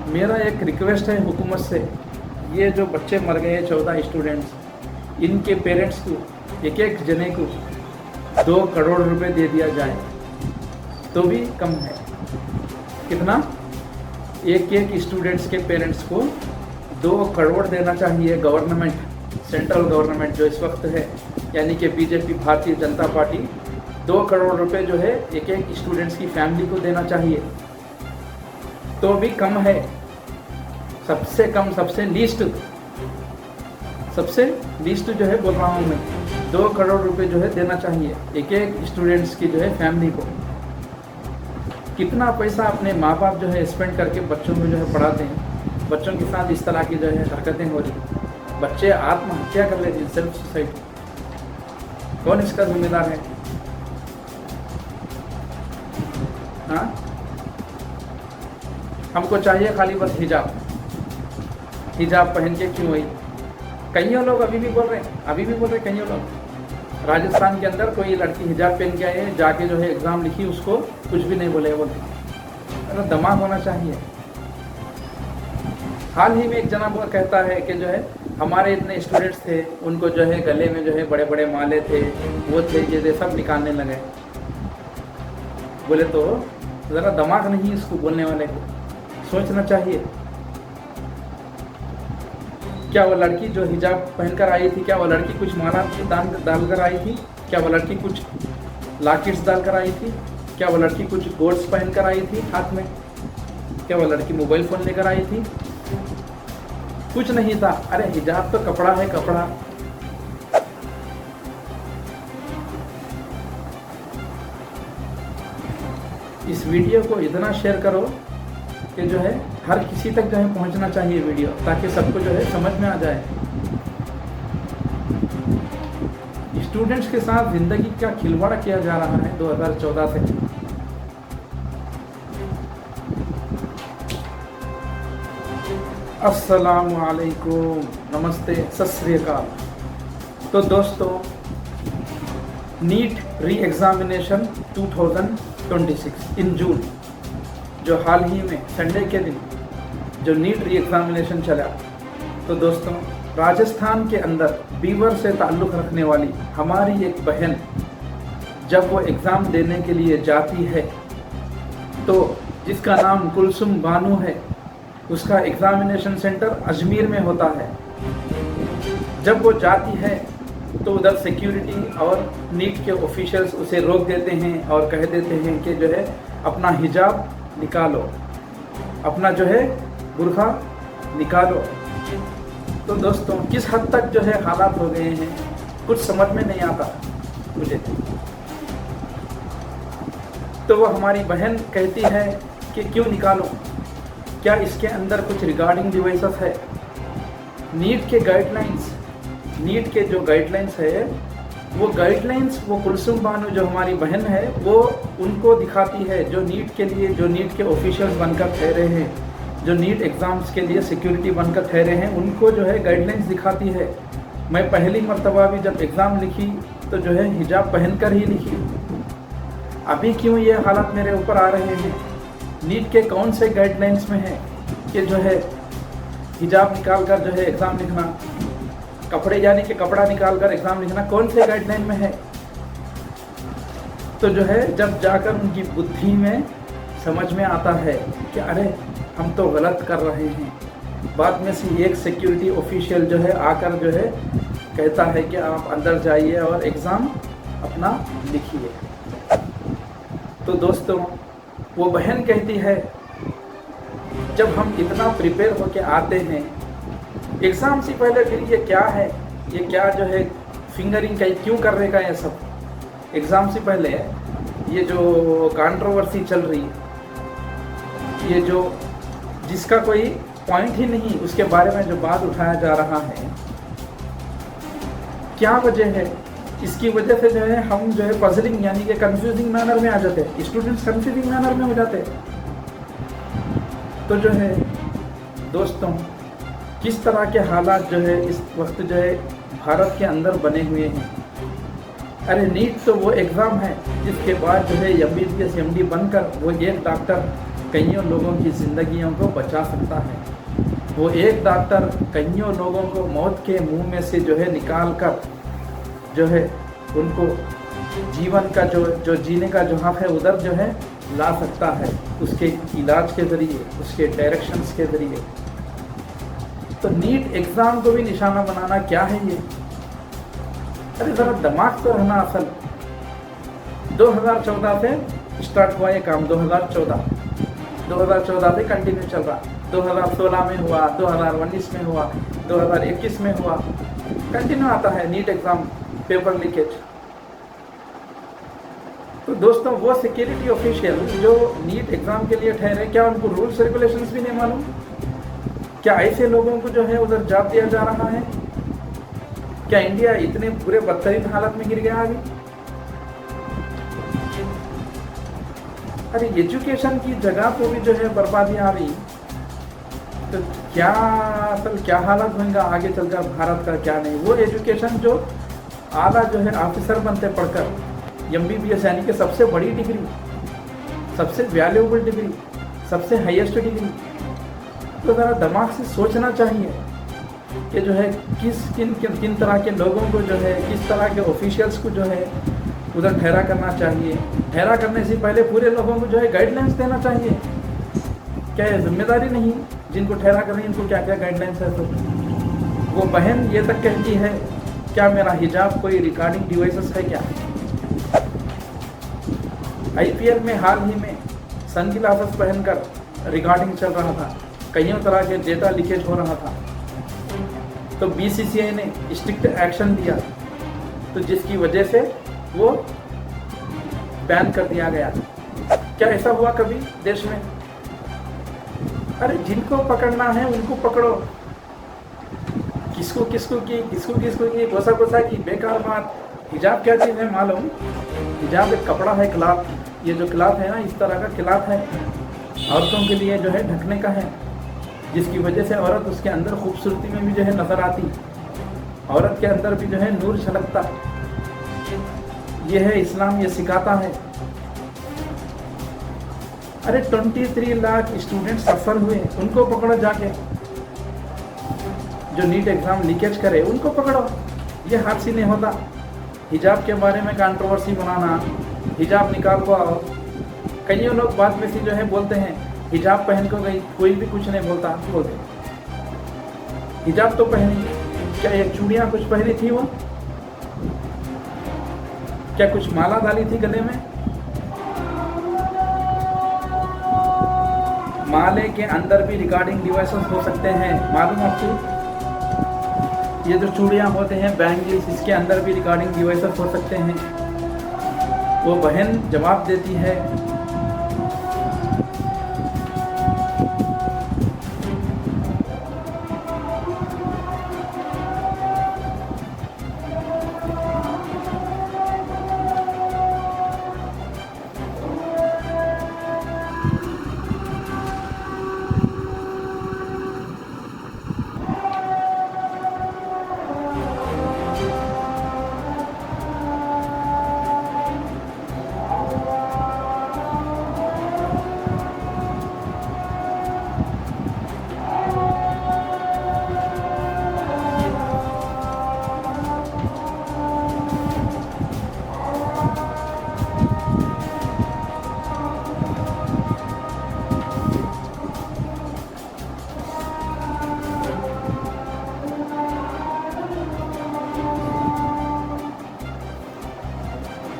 मेरा एक रिक्वेस्ट है हुकूमत से, ये जो बच्चे मर गए 14 स्टूडेंट्स, इनके पेरेंट्स को एक एक जने को 2 करोड़ रुपए दे दिया जाए तो भी कम है। कितना? एक एक स्टूडेंट्स के पेरेंट्स को 2 करोड़ देना चाहिए गवर्नमेंट, सेंट्रल गवर्नमेंट जो इस वक्त है, यानी कि बीजेपी भारतीय जनता पार्टी 2 करोड़ रुपए जो है एक एक स्टूडेंट्स की फैमिली को देना चाहिए तो भी कम है। सबसे कम, सबसे लीस्ट जो है बोल रहा हूँ मैं, 2 करोड़ रुपए जो है देना चाहिए एक एक स्टूडेंट्स की जो है फैमिली को। कितना पैसा अपने माँ बाप जो है स्पेंड करके बच्चों को जो है पढ़ाते हैं, बच्चों के साथ इस तरह की जो है हरकतें हो रही, बच्चे आत्महत्या कर लेते हैं, सेल्फ सुसाइड। कौन इसका जिम्मेदार है? हाँ, हमको चाहिए खाली बस हिजाब पहन के क्यों हुई। कई लोग अभी भी बोल रहे कई लोग। राजस्थान के अंदर कोई लड़की हिजाब पहन के आए, जाके जो है एग्ज़ाम लिखी, उसको कुछ भी नहीं बोले। बोलते दिमाग होना चाहिए। हाल ही में एक जना वो कहता है कि जो है हमारे इतने स्टूडेंट्स थे, उनको जो है गले में जो है बड़े बड़े माले थे, वो थे, ये सब निकालने लगे। बोले तो ज़रा दिमाग नहीं इसको बोलने वाले को, सोचना चाहिए। क्या वो लड़की जो हिजाब पहनकर आई थी, क्या वो लड़की कुछ माला डालकर आई थी? क्या वो लड़की कुछ लॉकेट्स डालकर आई थी? क्या वो लड़की कुछ गोल्ड्स पहनकर आई थी हाथ में? क्या वो लड़की मोबाइल फ़ोन लेकर आई थी? कुछ नहीं था। अरे हिजाब तो कपड़ा है, कपड़ा। इस वीडियो को इतना शेयर करो कि जो है हर किसी तक जो है पहुंचना चाहिए वीडियो, ताकि सबको जो है समझ में आ जाए। स्टूडेंट्स के साथ ज़िंदगी का खिलवाड़ किया जा रहा है 2014 से। अस्सलामु अलैकुम, नमस्ते, सत श्री अकाल। तो दोस्तों, नीट री एग्ज़ामिनेशन 2026 इन जून, जो हाल ही में संडे के दिन जो नीट री एग्ज़ामिनेशन चला, तो दोस्तों राजस्थान के अंदर बीवर से ताल्लुक़ रखने वाली हमारी एक बहन जब वो एग्ज़ाम देने के लिए जाती है, तो जिसका नाम कुलसुम बानो है, उसका एग्ज़ामिनेशन सेंटर अजमेर में होता है। जब वो जाती है तो उधर सिक्योरिटी और नीट के ऑफिशियल्स उसे रोक देते हैं और कह देते हैं कि जो है अपना हिजाब निकालो, अपना जो है बुर्का निकालो। तो दोस्तों किस हद तक जो है हालात हो गए हैं, कुछ समझ में नहीं आता मुझे। तो वो हमारी बहन कहती है कि क्यों निकालो, क्या इसके अंदर कुछ रिगार्डिंग डिवाइसेस है? नीट के गाइडलाइंस, नीट के जो गाइडलाइंस है, वो गाइडलाइंस वो कुलसुम बानो जो हमारी बहन है वो उनको दिखाती है, जो नीट के लिए, जो नीट के ऑफिशियल्स बनकर ठहरे हैं, जो नीट एग्ज़ाम्स के लिए सिक्योरिटी बनकर ठहरे हैं, उनको जो है गाइडलाइंस दिखाती है। मैं पहली मर्तबा भी जब एग्ज़ाम लिखी तो जो है हिजाब पहनकर ही लिखी। अभी क्यों ये हालात मेरे ऊपर आ रहे हैं? नीट के कौन से गाइडलाइंस में है कि जो है हिजाब निकाल कर जो है एग्ज़ाम लिखना, कपड़े यानी कि कपड़ा निकाल कर एग्ज़ाम लिखना, कौन से गाइडलाइन में है? तो जो है जब जाकर उनकी बुद्धि में समझ में आता है कि अरे हम तो गलत कर रहे हैं, बाद में से एक सिक्योरिटी ऑफिशियल जो है आकर जो है कहता है कि आप अंदर जाइए और एग्ज़ाम अपना लिखिए। तो दोस्तों वो बहन कहती है जब हम इतना प्रिपेयर होके आते हैं एग्ज़ाम से पहले, फिर ये क्या है, ये क्या जो है फिंगरिंग का क्यों करने का, ये सब एग्ज़ाम से पहले ये जो कंट्रोवर्सी चल रही है, ये जो जिसका कोई पॉइंट ही नहीं, उसके बारे में जो बात उठाया जा रहा है, क्या वजह है? इसकी वजह से जो है हम जो है पजलिंग यानी कि कंफ्यूजिंग मैनर में आ जाते हैं, स्टूडेंट्स कंफ्यूजिंग मैनर में हो जाते हैं। तो जो है दोस्तों किस तरह के हालात जो है इस वक्त जो है भारत के अंदर बने हुए हैं। अरे नीट तो वो एग्ज़ाम है जिसके बाद जो है MBBS MD बनकर वो एक डॉक्टर कईयों लोगों की ज़िंदगियों को बचा सकता है। वो एक डॉक्टर कईयों लोगों को मौत के मुंह में से जो है निकाल कर जो है उनको जीवन का जो जीने का जो हक है उधर जो है ला सकता है, उसके इलाज के ज़रिए, उसके डायरेक्शंस के ज़रिए। तो नीट एग्ज़ाम को भी निशाना बनाना क्या है ये? अरे ज़रा दिमाग तो रहना असल। 2014 से स्टार्ट हुआ ये काम, 2014 से कंटिन्यू चल रहा, 2016 में हुआ, 2019 में हुआ, 2021 में हुआ, कंटिन्यू आता है नीट एग्ज़ाम पेपर लीकेज। तो दोस्तों वो सिक्योरिटी ऑफिशियल जो नीट एग्ज़ाम के लिए ठहरे, क्या उनको रूल्स रेगुलेशंस भी नहीं मालूम? क्या ऐसे लोगों को जो है उधर जाप दिया जा रहा है? क्या इंडिया इतने बुरे बदतरीन हालत में गिर गया अभी? अरे एजुकेशन की जगह पे भी जो है बर्बादी आ रही, तो क्या हालत होगा आगे चलकर भारत का, क्या नहीं। वो एजुकेशन जो आला जो है ऑफिसर बनते पढ़कर, MBBS यानी कि सबसे बड़ी डिग्री, सबसे वैल्यूएबल डिग्री, सबसे हाईएस्ट डिग्री। तो ज़रा दिमाग से सोचना चाहिए कि जो है किन तरह के लोगों को जो है, किस तरह के ऑफिशियल्स को जो है उधर ठहरा करना चाहिए। ठहरा करने से पहले पूरे लोगों को जो है गाइडलाइंस देना चाहिए। क्या ये जिम्मेदारी नहीं जिनको ठहरा कर रही है, इनको क्या क्या गाइडलाइंस है? तो वो बहन ये तक कहती है, क्या मेरा हिजाब कोई रिकॉर्डिंग डिवाइसेस है क्या? IPL में हाल ही में सनग्लासेस पहनकर रिकॉर्डिंग चल रहा था, कईयों तरह के डेटा लीकेज हो रहा था। तो BCCI ने स्ट्रिक्ट एक्शन लिया, तो जिसकी वजह से वो बैन कर दिया गया। क्या ऐसा हुआ कभी देश में? अरे जिनको पकड़ना है उनको पकड़ो, किसको की गोसा की बेकार बात। हिजाब क्या चीज़ है मालूम? हिजाब एक कपड़ा है, क्लॉथ। ये जो क्लॉथ है ना, इस तरह का क्लॉथ है, औरतों के लिए जो है ढकने का है, जिसकी वजह से औरत उसके अंदर खूबसूरती में भी जो है नज़र आती, औरत के अंदर भी जो है नूर झलकता। ये है इस्लाम, ये सिखाता है। अरे 23 लाख स्टूडेंट सफर हुए, उनको पकड़ो जाके। जो नीट एग्ज़ाम लीकेज करे उनको पकड़ो। ये हाथ से नहीं होता। हिजाब के बारे में कंट्रोवर्सी बनाना, हिजाब निकाल को आओ। कई लोग बाद में से जो है बोलते हैं हिजाब पहन को गई, कोई भी कुछ नहीं बोलता, बोलते हिजाब तो पहनी, क्या ये चूड़ियाँ कुछ पहनी थी? वो क्या कुछ माला डाली थी गले में? माले के अंदर भी रिकॉर्डिंग डिवाइसेस हो सकते हैं, मालूम आपको? ये जो चूड़ियाँ होते हैं, बैंगल्स, इसके अंदर भी रिकॉर्डिंग डिवाइसेस हो सकते हैं। वो बहन जवाब देती है,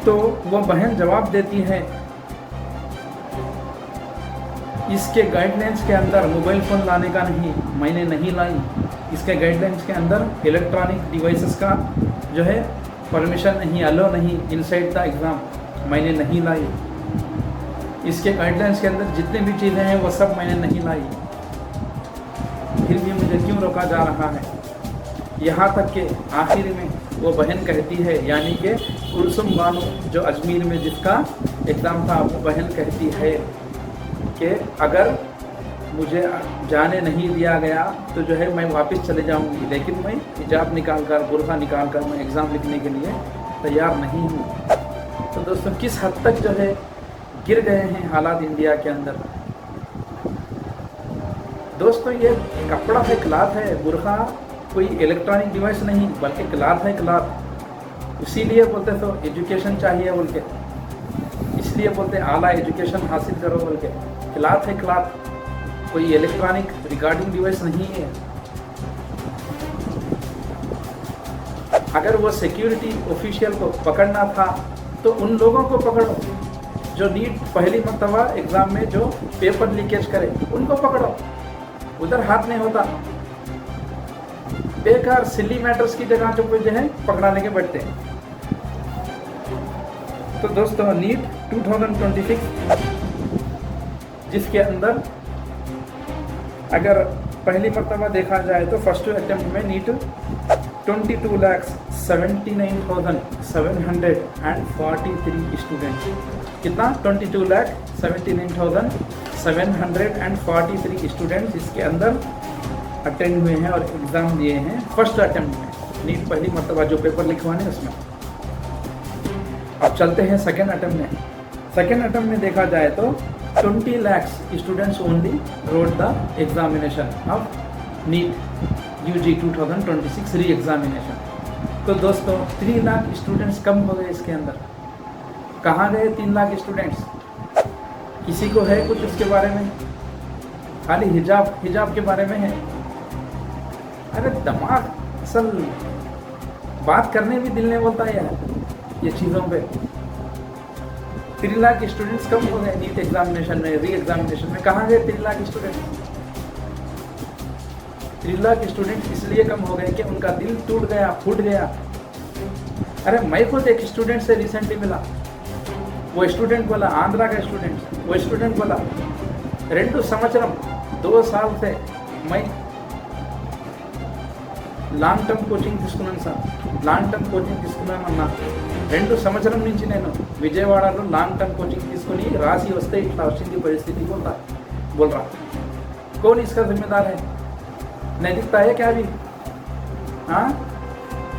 तो वो बहन जवाब देती है, इसके गाइडलाइंस के अंदर मोबाइल फ़ोन लाने का नहीं, मैंने नहीं लाई। इसके गाइडलाइंस के अंदर इलेक्ट्रॉनिक डिवाइसेस का जो है परमिशन नहीं, अलो नहीं इनसाइड द एग्ज़ाम, मैंने नहीं लाई। इसके गाइडलाइंस के अंदर जितने भी चीज़ें हैं वो सब मैंने नहीं लाई, फिर भी मुझे क्यों रोका जा रहा है? यहाँ तक कि आखिर में वो बहन कहती है, यानी कि कुलसुम बानो जो अजमेर में जिसका एग्ज़ाम था, वो बहन कहती है कि अगर मुझे जाने नहीं दिया गया तो जो है मैं वापस चले जाऊंगी, लेकिन मैं हिजाब निकाल कर, बुर्का निकाल कर मैं एग्ज़ाम लिखने के लिए तैयार नहीं हूँ। तो दोस्तों किस हद तक जो है गिर गए हैं हालात इंडिया के अंदर। दोस्तों ये कपड़ा है, क्लॉथ है, बुरखा कोई इलेक्ट्रॉनिक डिवाइस नहीं बल्कि क्लॉथ है, क्लॉथ। इसीलिए बोलते तो एजुकेशन चाहिए बोल के, इसलिए बोलते आला एजुकेशन हासिल करो बोल के। क्लॉथ है, क्लॉथ कोई इलेक्ट्रॉनिक रिकॉर्डिंग डिवाइस नहीं है। अगर वो सिक्योरिटी ऑफिशियल को पकड़ना था तो उन लोगों को पकड़ो जो नीट पहली मर्तबा एग्जाम में जो पेपर लीकेज करे, उनको पकड़ो, उधर हाथ नहीं होता। बेकार सिली मैटर्स की जगह जो है पकड़ाने के बैठते हैं। तो दोस्तों नीट 2026 जिसके अंदर अगर पहली मर्तबा देखा जाए तो फर्स्ट अटेम्प्ट में नीट 22,79,743 स्टूडेंट्स, कितना 22,79,743 स्टूडेंट्स इसके अंदर अटेंड हुए हैं और एग्ज़ाम दिए हैं फर्स्ट अटेम्प्ट में, नीट पहली मर्तबा जो पेपर लिखवाने उसमें। अब चलते हैं सेकेंड अटेम्प्ट में। सेकेंड अटेम्प्ट में देखा जाए तो 20 lakh students only wrote the examination of NEET UG 2026 re examination. तो दोस्तों 3 लाख स्टूडेंट्स कम हो गए इसके अंदर। कहाँ गए 3 लाख स्टूडेंट्स? किसी को है कुछ उसके बारे में? खाली हिजाब के बारे में है। अरे दिमाग असल बात करने भी दिल नहीं बोलता है यार ये चीज़ों पे। 3 लाख स्टूडेंट्स कम हो गए नीट एग्जामिनेशन में, री एग्जामिनेशन में। कहाँ गए 3 लाख स्टूडेंट्स? 3 लाख स्टूडेंट्स इसलिए कम हो गए कि उनका दिल टूट गया, फूट गया। अरे मैं खुद एक स्टूडेंट से रिसेंटली मिला, वो स्टूडेंट बोला, आंध्रा का स्टूडेंट, वो स्टूडेंट बोला 2 संवत्सरम 2 साल से मैं లాంగ్ టర్మ్ కోచింగ్ తీసుకున్నాను సార్, లాంగ్ టర్మ్ కోచింగ్ తీసుకున్నానన్నా 2 సంవత్సరం నుంచి నేను విజయవాడలో లాంగ్ టర్మ్ कोचिंग తీసుకొని రాసి వస్తే ఇట్లా వచ్చింది परिस्थिति बोल रहा। कौन इसका जिम्मेदार है? नहीं दिखता है क्या अभी? हाँ,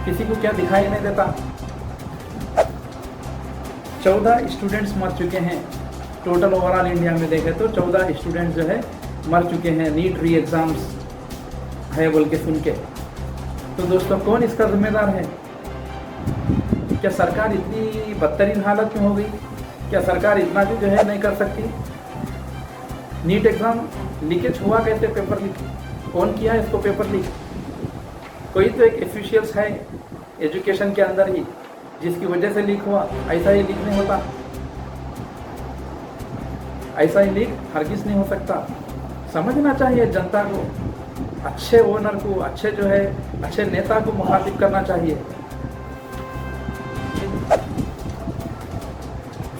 किसी को क्या दिखाई नहीं देता? 14 स्टूडेंट्स मर चुके हैं टोटल ओवरऑल इंडिया में देखें तो 14 स्टूडेंट्स जो है मर चुके हैं नीट री एग्ज़ाम्स है बोल के सुन के। तो दोस्तों कौन इसका जिम्मेदार है? क्या सरकार इतनी बदतरीन हालत में हो गई? क्या सरकार इतना भी जो है नहीं कर सकती? नीट एग्ज़ाम लीकेज हुआ कैसे? पेपर लीक कौन किया इसको? पेपर लीक कोई तो एक ऑफिशियल्स है एजुकेशन के अंदर ही जिसकी वजह से लीक हुआ। ऐसा ही लीक नहीं होता, ऐसा ही लीक हरगिज़ नहीं हो सकता। समझना चाहिए जनता को, अच्छे ओनर को, अच्छे जो है अच्छे नेता को मुखातिब करना चाहिए।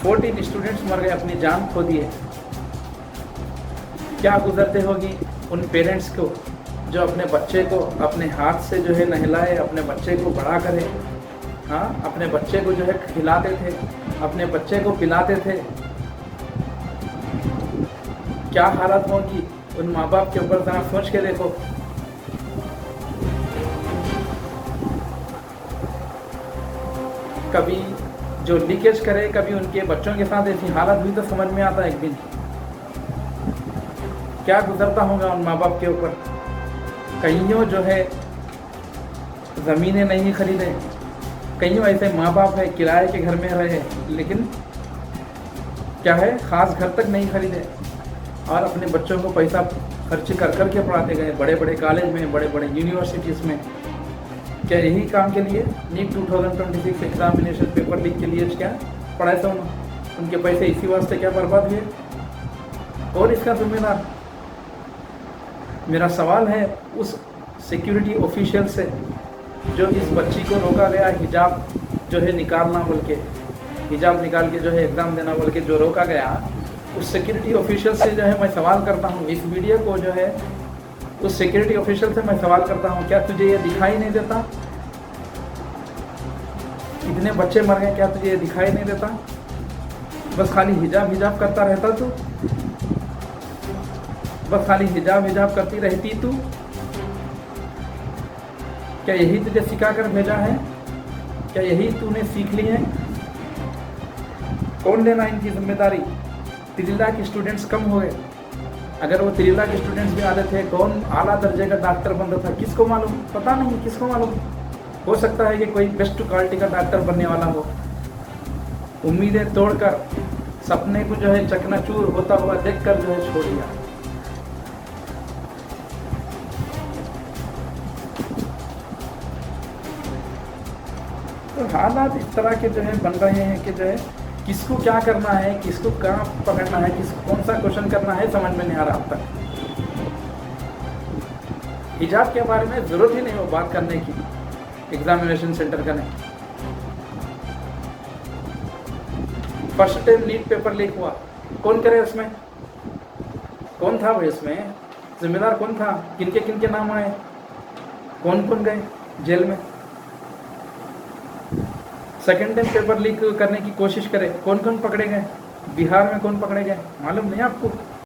14 स्टूडेंट्स मर गए, अपनी जान खो दिए। क्या गुजरते होगी उन पेरेंट्स को जो अपने बच्चे को अपने हाथ से जो है नहलाए, अपने बच्चे को बड़ा करे, हाँ, अपने बच्चे को जो है खिलाते थे, अपने बच्चे को पिलाते थे। क्या हालत होगी उन माँ बाप के ऊपर, जरा सोच के देखो। कभी जो लीकेज करे, कभी उनके बच्चों के साथ ऐसी हालत हुई तो समझ में आता है एक दिन क्या गुजरता होगा उन माँ बाप के ऊपर। कईयों जो है ज़मीनें नहीं खरीदे, कईयों ऐसे माँ बाप है किराए के घर में रहे, लेकिन क्या है ख़ास घर तक नहीं खरीदे और अपने बच्चों को पैसा खर्च कर के पढ़ाते गए बड़े बड़े कॉलेज में, बड़े बड़े यूनिवर्सिटीज़ में। क्या यही काम के लिए नीट 2026 एग्जामिनेशन पेपर लीक के लिए क्या पढ़ाए थे उनके पैसे इसी वास्ते क्या बर्बाद हुए? और इसका जिम्मेदार? मेरा सवाल है उस सिक्योरिटी ऑफिशियल से जो इस बच्ची को रोका गया हिजाब जो है निकालना बोल के, हिजाब निकाल के जो है एग्ज़ाम देना बोल के जो रोका गया, उस सिक्योरिटी ऑफिशियल से जो है मैं सवाल करता हूँ, इस वीडियो को जो है उस सिक्योरिटी ऑफिशियल से मैं सवाल करता हूँ, क्या तुझे ये दिखाई नहीं देता? इतने बच्चे मर गए, क्या तुझे ये दिखाई नहीं देता? बस खाली हिजाब करता रहता तू, बस खाली हिजाब करती रहती तू। क्या यही तुझे सिखा कर भेजा है? क्या यही तूने सीख ली है? कौन लेना इनकी जिम्मेदारी? 3 लाख स्टूडेंट्स कम हो गए, अगर वो 3 लाख स्टूडेंट्स भी आते थे, कौन आला दर्जे का डॉक्टर बन रहा था किसको मालूम, पता नहीं, किसको मालूम। हो सकता है कि कोई बेस्ट क्वालिटी का डॉक्टर बनने वाला हो। उम्मीदें तोड़कर सपने को जो है चकनाचूर होता हुआ देखकर जो है छोड़ दिया। तो हालात इस तरह के जो है बन रहे हैं कि जो है किसको क्या करना है, किसको कहाँ पकड़ना है, किसको कौन सा क्वेश्चन करना है, समझ में नहीं आ रहा अब तक। हिजाब के बारे में जरूरत ही नहीं हो बात करने की, एग्जामिनेशन सेंटर का नहीं। First time NEET paper leak हुआ, कौन करे उसमें, कौन था भाई उसमें, जिम्मेदार कौन था, किनके नाम आए, कौन कौन गए जेल में। सेकेंड टाइम पेपर लीक करने की कोशिश करे, कौन कौन पकड़े गए, बिहार में कौन पकड़े गए मालूम नहीं आपको।